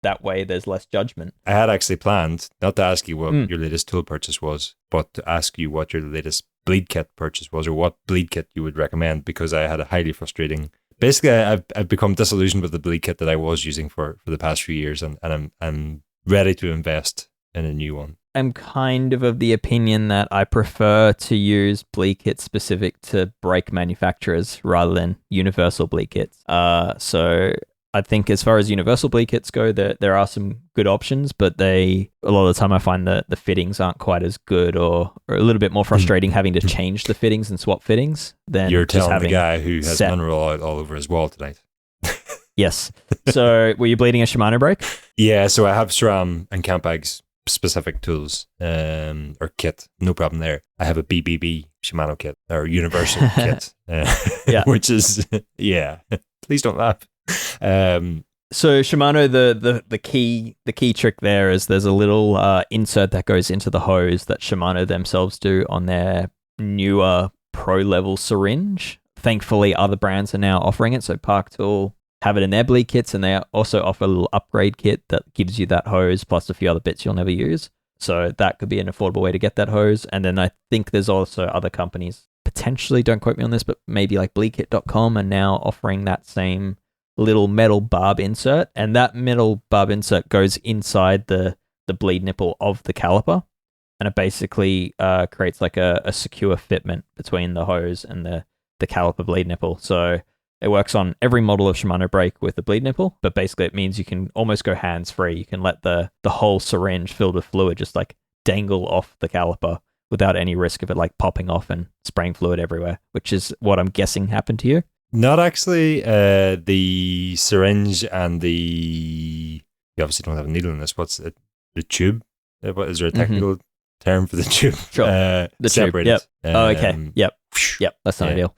that way there's less judgment. I had actually planned not to ask you what your latest tool purchase was, but to ask you what your latest bleed kit purchase was, or what bleed kit you would recommend, because I had a highly frustrating. Basically, I've become disillusioned with the bleed kit that I was using for the past few years, and I'm ready to invest in a new one. I'm kind of the opinion that I prefer to use bleed kits specific to brake manufacturers rather than universal bleed kits. So I think as far as universal bleed kits go, there are some good options, but a lot of the time I find that the fittings aren't quite as good, or a little bit more frustrating having to change the fittings and swap fittings than You're just telling having the guy who has mineral oil all over his wall tonight. Yes. So were you bleeding a Shimano brake? Yeah, so I have SRAM and Campag's specific tools or kit, no problem there. I have a BBB Shimano kit, or universal kit, which is, please don't laugh. So Shimano, the key trick there is there's a little insert that goes into the hose that Shimano themselves do on their newer pro level syringe. Thankfully, other brands are now offering it. So Park Tool have it in their bleed kits, and they also offer a little upgrade kit that gives you that hose plus a few other bits you'll never use. So that could be an affordable way to get that hose. And then I think there's also other companies, potentially, don't quote me on this, but maybe like bleedkit.com are now offering that same little metal barb insert, and that metal barb insert goes inside the bleed nipple of the caliper, and it basically creates like a secure fitment between the hose and the caliper bleed nipple. So it works on every model of Shimano brake with the bleed nipple, but basically it means you can almost go hands-free. You can let the whole syringe filled with fluid just like dangle off the caliper without any risk of it like popping off and spraying fluid everywhere, which is what I'm guessing happened to you. Not actually. The syringe and you obviously don't have a needle in this. What's it? The tube? What is there a technical term for the tube? Sure. The separated. tube. Yep. Okay. Yep. That's not ideal.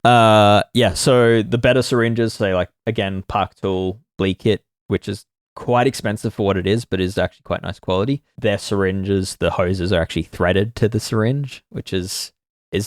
So the better syringes, say like again Park Tool bleed kit, which is quite expensive for what it is, but is actually quite nice quality. Their syringes, the hoses are actually threaded to the syringe, which is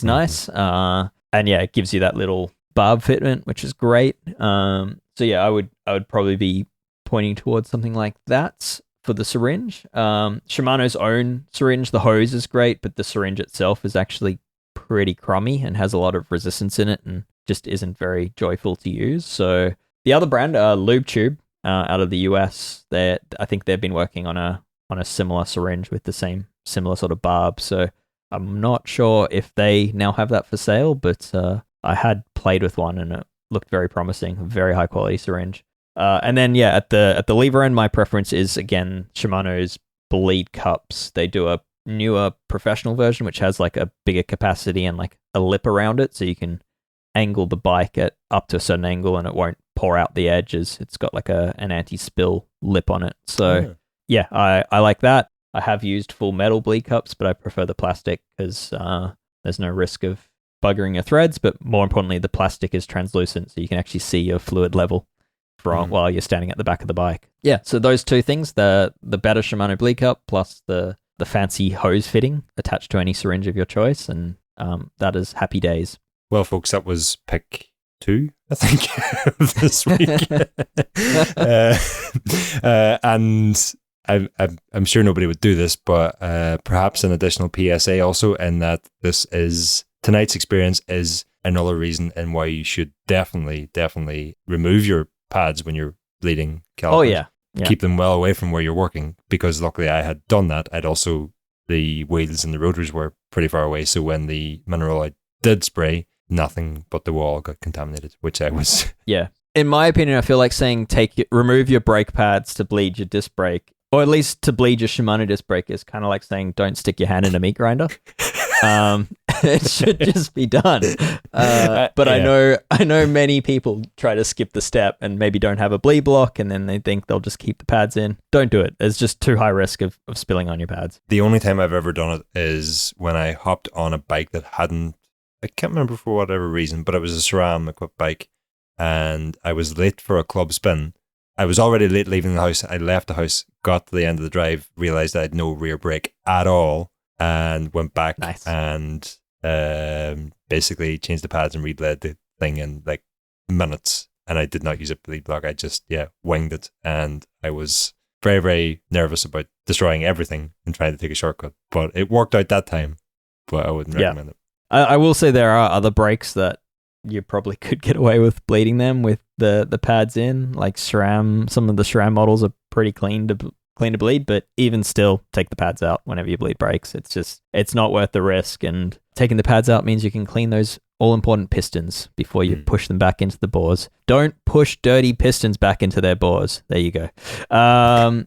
nice. And it gives you that little barb fitment, which is great. I would probably be pointing towards something like that for the syringe. Shimano's own syringe, the hose is great, but the syringe itself is actually pretty crummy and has a lot of resistance in it and just isn't very joyful to use. So the other brand, Lube Tube, out of the US, I think they've been working on a similar syringe with the similar sort of barb. So I'm not sure if they now have that for sale, but I had played with one and it looked very promising, very high quality syringe. And then at the lever end, my preference is again Shimano's bleed cups. They do a newer professional version which has like a bigger capacity and like a lip around it, so you can angle the bike at up to a certain angle and it won't pour out the edges. It's got like an anti-spill lip on it. So I like that. I have used full metal bleed cups, but I prefer the plastic because there's no risk of buggering your threads, but more importantly, the plastic is translucent, so you can actually see your fluid level while you're standing at the back of the bike. Yeah, so those two things, the better Shimano bleed cup plus the fancy hose fitting attached to any syringe of your choice, and that is happy days. Well, folks, that was pick 2, I think, of this week. And I'm sure nobody would do this, but perhaps an additional PSA also, in that tonight's experience is another reason in why you should definitely remove your pads when you're bleeding calipers. Oh, yeah. Keep them well away from where you're working, because luckily I had done that. The wheels and the rotors were pretty far away, so when the mineral oil did spray, nothing but the wall got contaminated, which I was... Yeah. In my opinion, I feel like saying remove your brake pads to bleed your disc brake, or at least to bleed your Shimano disc brake, is kind of like saying don't stick your hand in a meat grinder. It should just be done. But I know many people try to skip the step and maybe don't have a bleed block, and then they think they'll just keep the pads in. Don't do it. There's just too high risk of spilling on your pads. The only time I've ever done it is when I hopped on a bike that I can't remember for whatever reason, but it was a SRAM equipped bike, and I was late for a club spin. I was already late leaving the house. I left the house, got to the end of the drive, realized I had no rear brake at all, and went back and basically changed the pads and rebled the thing in like minutes. And I did not use a bleed block. I just, winged it. And I was very, very nervous about destroying everything and trying to take a shortcut. But it worked out that time. But I wouldn't recommend it. I will say there are other brakes that you probably could get away with bleeding them with the pads in. Like SRAM, some of the SRAM models are pretty clean to bleed, but even still, take the pads out whenever you bleed brakes. It's not worth the risk. And taking the pads out means you can clean those all-important pistons before you push them back into the bores. Don't push dirty pistons back into their bores. There you go.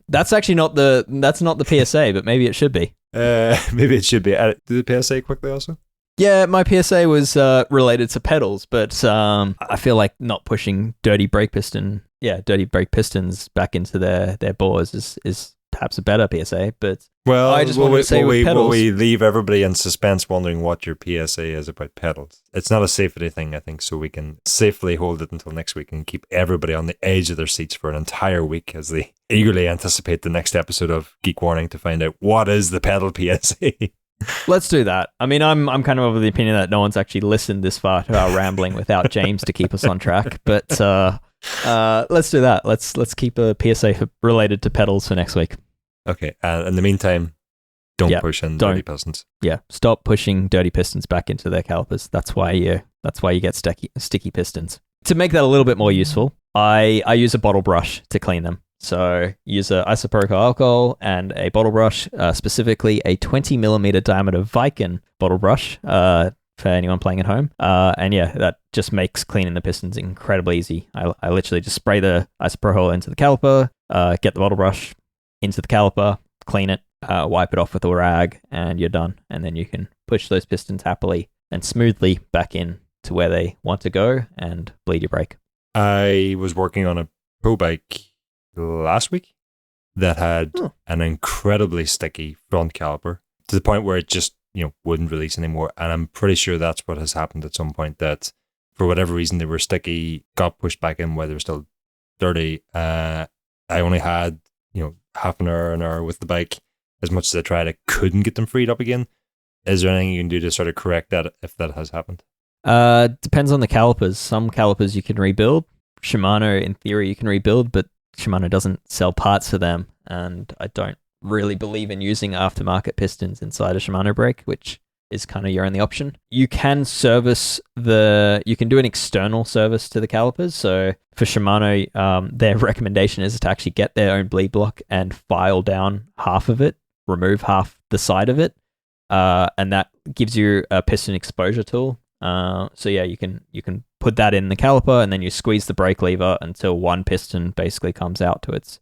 That's actually not the PSA, but maybe it should be. Maybe it should be. Do the PSA quickly also? Yeah, my PSA was related to pedals, but I feel like not pushing dirty brake pistons back into their bores is perhaps a better PSA. But I just want to say with pedals, will we leave everybody in suspense wondering what your PSA is about pedals? It's not a safety thing, I think, so we can safely hold it until next week and keep everybody on the edge of their seats for an entire week as they eagerly anticipate the next episode of Geek Warning to find out what is the pedal PSA. Let's do that. I mean, I'm kind of of the opinion that no one's actually listened this far to our rambling without James to keep us on track. But let's do that. Let's keep a PSA related to pedals for next week. Okay. In the meantime, don't push in dirty pistons. Yeah, stop pushing dirty pistons back into their calipers. That's why you get sticky pistons. To make that a little bit more useful, I use a bottle brush to clean them. So use an isopropyl alcohol and a bottle brush, specifically a 20mm diameter Viken bottle brush for anyone playing at home. And that just makes cleaning the pistons incredibly easy. I literally just spray the isopropyl into the caliper, get the bottle brush into the caliper, clean it, wipe it off with a rag, and you're done. And then you can push those pistons happily and smoothly back in to where they want to go and bleed your brake. I was working on a pro bike last week that had an incredibly sticky front caliper to the point where it just wouldn't release anymore, and I'm pretty sure that's what has happened at some point, that for whatever reason they were sticky, got pushed back in while they were still dirty. I only had half an hour with the bike. As much as I tried, I couldn't get them freed up again. Is there anything you can do to sort of correct that if that has happened? Depends on the calipers. Some calipers you can rebuild. Shimano, in theory, you can rebuild, but Shimano doesn't sell parts for them, and I don't really believe in using aftermarket pistons inside a Shimano brake, which is kind of your only option. You can you can do an external service to the calipers. So for Shimano, their recommendation is to actually get their own bleed block and file down half of it, remove half the side of it, and that gives you a piston exposure tool. You can put that in the caliper, and then you squeeze the brake lever until one piston basically comes out to its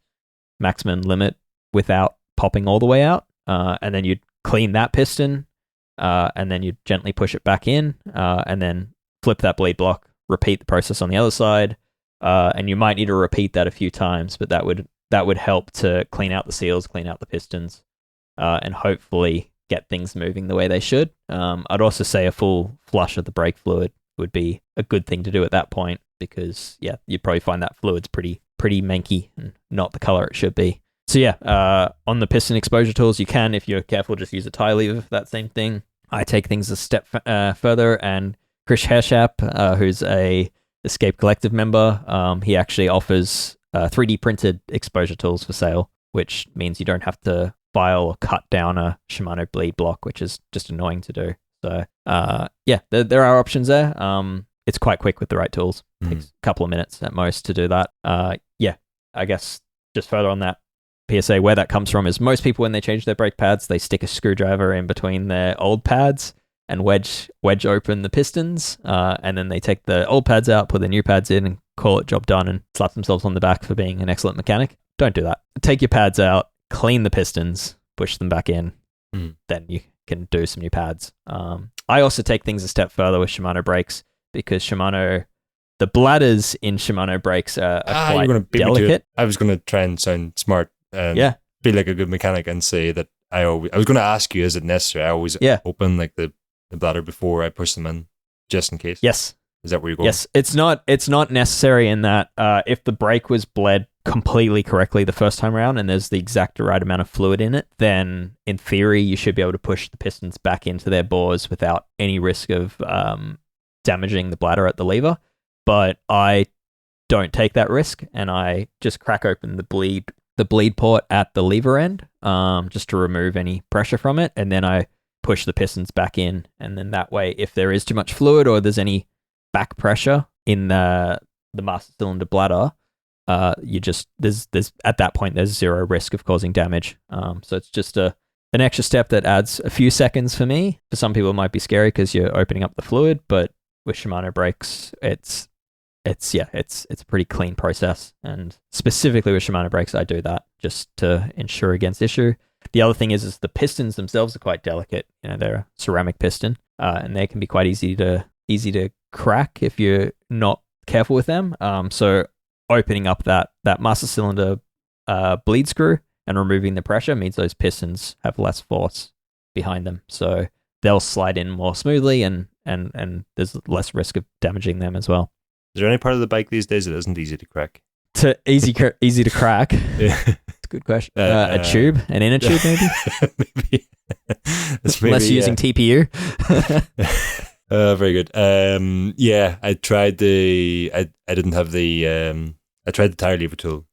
maximum limit without popping all the way out, and then you clean that piston, and then you gently push it back in, and then flip that bleed block, repeat the process on the other side, and you might need to repeat that a few times, but that would help to clean out the seals, clean out the pistons, and hopefully get things moving the way they should. I'd also say a full flush of the brake fluid would be a good thing to do at that point, because you'd probably find that fluid's pretty manky and not the color it should be. So on the piston exposure tools, you can, if you're careful, just use a tie lever for that same thing. I take things a step further, and Chris Hershap, who's a Escape Collective member, he actually offers 3D printed exposure tools for sale, which means you don't have to file or cut down a Shimano bleed block, which is just annoying to do. So there are options there. It's quite quick with the right tools. It takes a couple of minutes at most to do that. I guess just further on that PSA, where that comes from is most people, when they change their brake pads, they stick a screwdriver in between their old pads and wedge open the pistons, and then they take the old pads out, put the new pads in, and call it job done, and slap themselves on the back for being an excellent mechanic. Don't do that. Take your pads out, clean the pistons, push them back in, then you can do some new pads. I also take things a step further with Shimano brakes, because the bladders in Shimano brakes are quite delicate. I was going to try and sound smart and be like a good mechanic and say that I was going to ask you, is it necessary? I always open like the bladder before I push them in, just in case. Yes. Is that where you're going? Yes, it's not necessary in that if the brake was bled completely correctly the first time around and there's the exact right amount of fluid in it, then in theory you should be able to push the pistons back into their bores without any risk of damaging the bladder at the lever. But I don't take that risk, and I just crack open the bleed port at the lever end, just to remove any pressure from it, and then I push the pistons back in, and then that way, if there is too much fluid or there's any back pressure in the master cylinder bladder, there's at that point there's zero risk of causing damage. So it's just an extra step that adds a few seconds for me. For some people, it might be scary because you're opening up the fluid, but with Shimano brakes, it's a pretty clean process. And specifically with Shimano brakes, I do that just to ensure against issue. The other thing is the pistons themselves are quite delicate. You know, they're a ceramic piston, and they can be quite easy to crack if you're not careful with them. So opening up that master cylinder bleed screw and removing the pressure means those pistons have less force behind them, so they'll slide in more smoothly, and there's less risk of damaging them as well. Is there any part of the bike these days that isn't easy to crack? Easy to crack. Yeah. It's a good question. An inner tube, maybe. Maybe. Less using TPU. Very good. Yeah, I tried I didn't have the I tried the tire lever tool.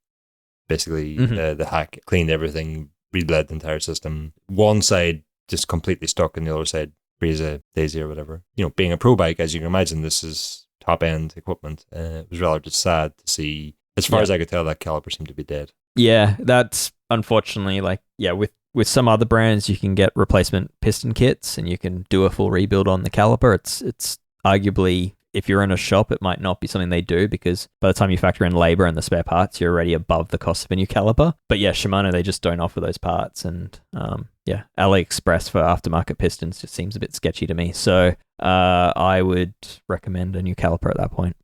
Basically, the hack cleaned everything, rebled the entire system. One side just completely stuck, and the other side free as a daisy or whatever. You know, being a pro bike, as you can imagine, this is top end equipment. It was rather just sad to see. As far as I could tell, that caliper seemed to be dead. Yeah, that's unfortunately with some other brands, you can get replacement piston kits and you can do a full rebuild on the caliper. It's arguably, if you're in a shop, it might not be something they do because by the time you factor in labor and the spare parts, you're already above the cost of a new caliper. But yeah, Shimano, they just don't offer those parts. And AliExpress for aftermarket pistons just seems a bit sketchy to me. So I would recommend a new caliper at that point,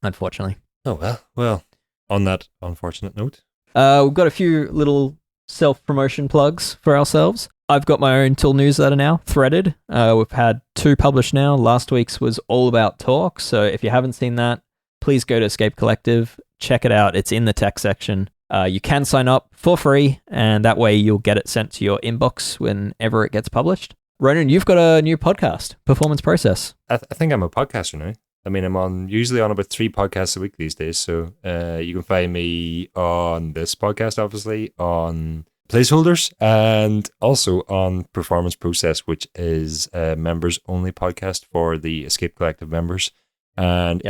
unfortunately. Oh, well, on that unfortunate note. We've got a few little self-promotion plugs for ourselves. I've got my own tool newsletter now, threaded. We've had 2 published now. Last week's was all about torque. So if you haven't seen that, please go to Escape Collective, check it out. It's in the tech section. You can sign up for free, and that way you'll get it sent to your inbox whenever it gets published. Ronan, you've got a new podcast, Performance Process. I think I'm a podcaster now. I mean, I'm usually on about 3 podcasts a week these days. So you can find me on this podcast, obviously, on Placeholders, and also on Performance Process, which is a members-only podcast for the Escape Collective members. And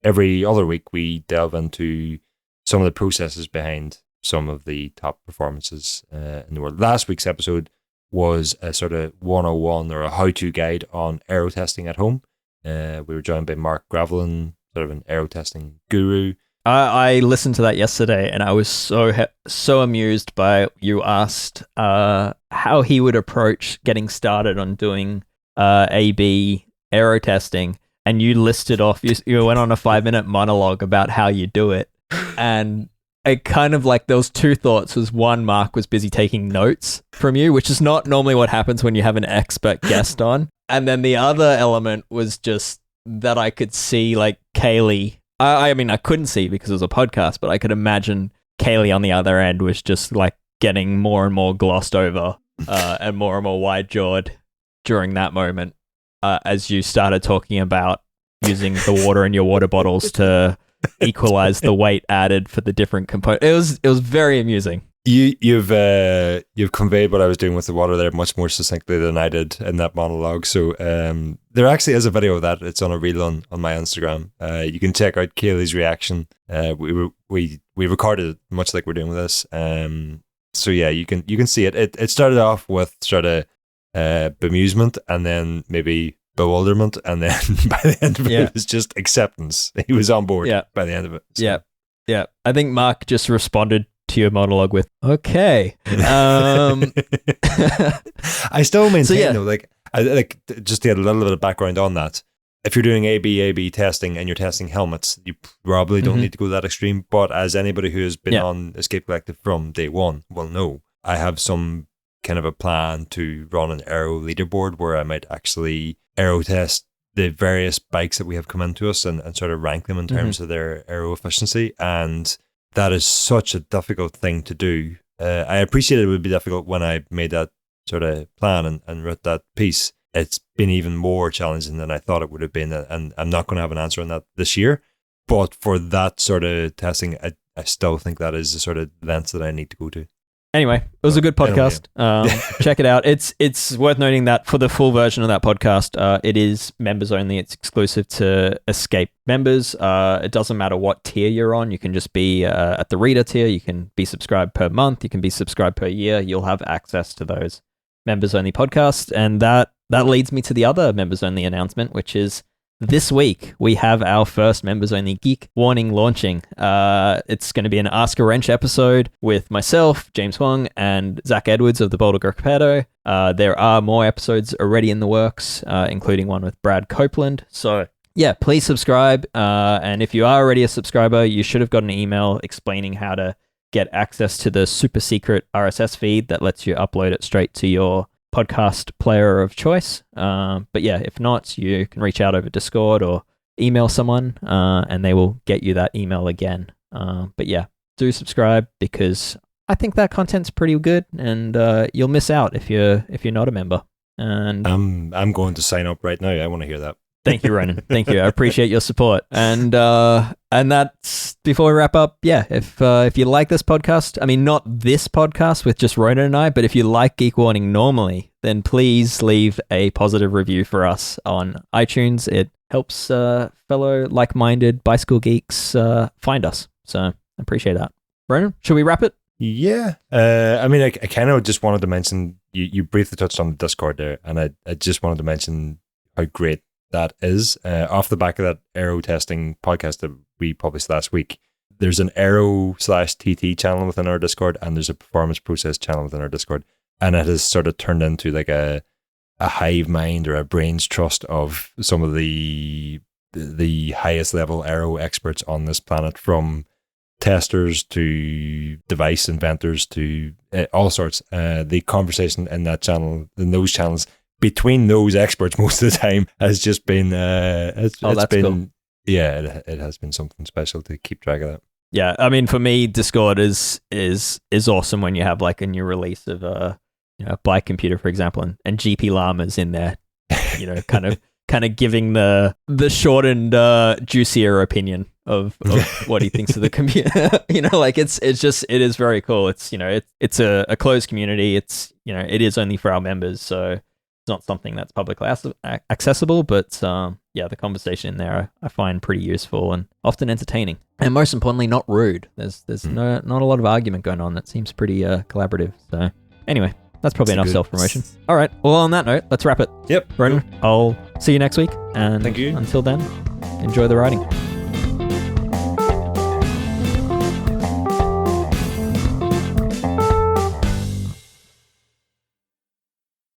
every other week, we delve into some of the processes behind some of the top performances in the world. Last week's episode was a sort of 101 or a how-to guide on aero testing at home. We were joined by Mark Gravelin, sort of an aero testing guru. I listened to that yesterday, and I was so amused by you asked how he would approach getting started on doing AB aero testing, and you listed off. You went on a 5-minute monologue about how you do it, and it kind of like those 2 thoughts was one, Mark was busy taking notes from you, which is not normally what happens when you have an expert guest on. And then the other element was just that I could see like Kaylee. I mean, I couldn't see because it was a podcast, but I could imagine Kaylee on the other end was just like getting more and more glossed over and more wide-jawed during that moment as you started talking about using the water in your water bottles to equalize the weight added for the different components. It was very amusing. You've conveyed what I was doing with the water there much more succinctly than I did in that monologue. So there actually is a video of that. It's on a reel on my Instagram. You can check out Kaylee's reaction. We recorded it much like we're doing with this. So yeah, you can see it. It started off with sort of bemusement and then maybe bewilderment, and then by the end of it, it was just acceptance. He was on board by the end of it. So. Yeah. I think Mark just responded to your monologue with okay. I still maintain though, like just to get a little bit of background on that. If you're doing AB testing and you're testing helmets, you probably don't need to go that extreme. But as anybody who has been on Escape Collective from day one will know, I have some kind of a plan to run an aero leaderboard where I might actually aero test the various bikes that we have come into us and sort of rank them in terms of their aero efficiency. And that is such a difficult thing to do. I appreciate it would be difficult when I made that sort of plan and wrote that piece. It's been even more challenging than I thought it would have been. And I'm not going to have an answer on that this year. But for that sort of testing, I still think that is the sort of lengths that I need to go to. Anyway, it was a good podcast. Check it out. It's worth noting that for the full version of that podcast, it is members only. It's exclusive to Escape members. It doesn't matter what tier you're on. You can just be at the reader tier. You can be subscribed per month. You can be subscribed per year. You'll have access to those members only podcasts. And that leads me to the other members only announcement, which is this week, we have our first members-only Geek Warning launching. It's going to be an Ask a Wrench episode with myself, James Huang, and Zach Edwards of the Boulder Gruppetto. There are more episodes already in the works, including one with Brad Copeland. So, yeah, please subscribe. And if you are already a subscriber, you should have got an email explaining how to get access to the super secret RSS feed that lets you upload it straight to your podcast player of choice. But yeah, if not, you can reach out over Discord or email someone and they will get you that email again. But yeah, do subscribe because I think that content's pretty good and you'll miss out if you're not a member. And I'm going to sign up right now. I want to hear that. Thank you, Ronan. Thank you. I appreciate your support. And that's before we wrap up. Yeah, if you like this podcast, I mean, not this podcast with just Ronan and I, but if you like Geek Warning normally, then please leave a positive review for us on iTunes. It helps fellow like-minded bicycle geeks find us. So I appreciate that. Ronan, should we wrap it? Yeah. I mean, I kind of just wanted to mention, you briefly touched on the Discord there, and I just wanted to mention how great that is. Off the back of that aero testing podcast that we published last week, there's an aero/TT channel within our Discord, and there's a performance process channel within our Discord, and it has sort of turned into like a hive mind or a brain's trust of some of the highest level aero experts on this planet, from testers to device inventors to all sorts. The conversation in that channel, in those channels, between those experts most of the time has just been it's been cool. Yeah, it has been something special to keep track of that. Yeah, I mean, for me, Discord is awesome when you have like a new release of a bike computer, for example, and GP Llama's in there, kind of giving the shortened, juicier opinion of what he thinks of the computer. It is very cool. It's a closed community. It is only for our members, so it's not something that's publicly accessible, but the conversation in there I find pretty useful and often entertaining, and most importantly, not rude. There's not a lot of argument going on. That seems pretty collaborative. So anyway, that's probably enough self-promotion. All right, well, on that note, let's wrap it. Yep. Ronan, I'll see you next week, and thank you. Until then, enjoy the riding.